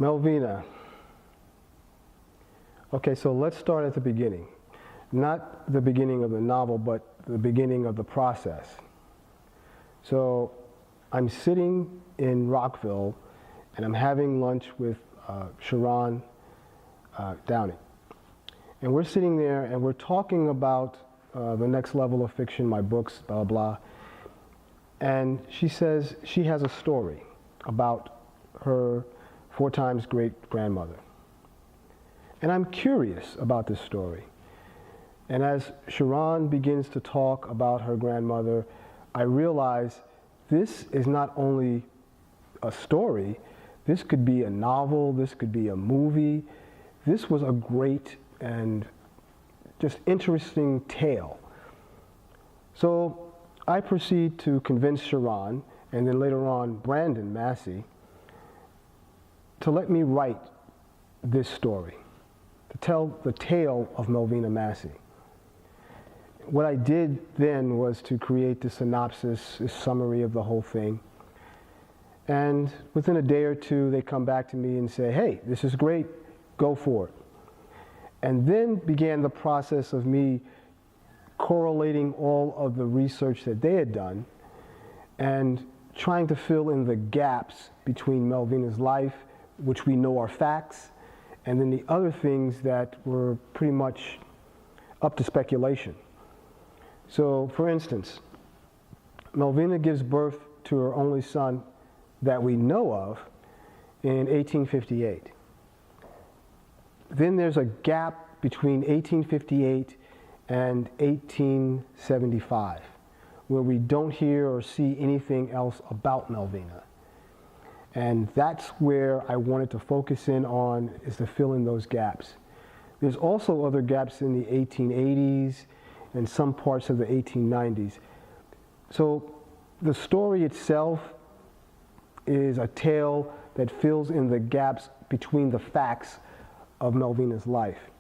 Melvina. Okay, so let's start at the beginning. Not the beginning of the novel, but the beginning of the process. So I'm sitting in Rockville and I'm having lunch with Sharon Downey. And we're sitting there and we're talking about the next level of fiction, my books, blah, blah. And she says she has a story about her 4 times great-grandmother. And I'm curious about this story. And as Sharon begins to talk about her grandmother, I realize this is not only a story, this could be a novel, this could be a movie. This was a great and just interesting tale. So I proceed to convince Sharon, and then later on Brandon Massey, to let me write this story, to tell the tale of Melvina Massey. What I did then was to create the synopsis, this summary of the whole thing. And within a day or two, they come back to me and say, hey, this is great, go for it. And then began the process of me correlating all of the research that they had done and trying to fill in the gaps between Melvina's life, which we know are facts, and then the other things that were pretty much up to speculation. So, for instance, Melvina gives birth to her only son that we know of in 1858. Then there's a gap between 1858 and 1875, where we don't hear or see anything else about Melvina. And that's where I wanted to focus in on, is to fill in those gaps. There's also other gaps in the 1880s and some parts of the 1890s. So the story itself is a tale that fills in the gaps between the facts of Melvina's life.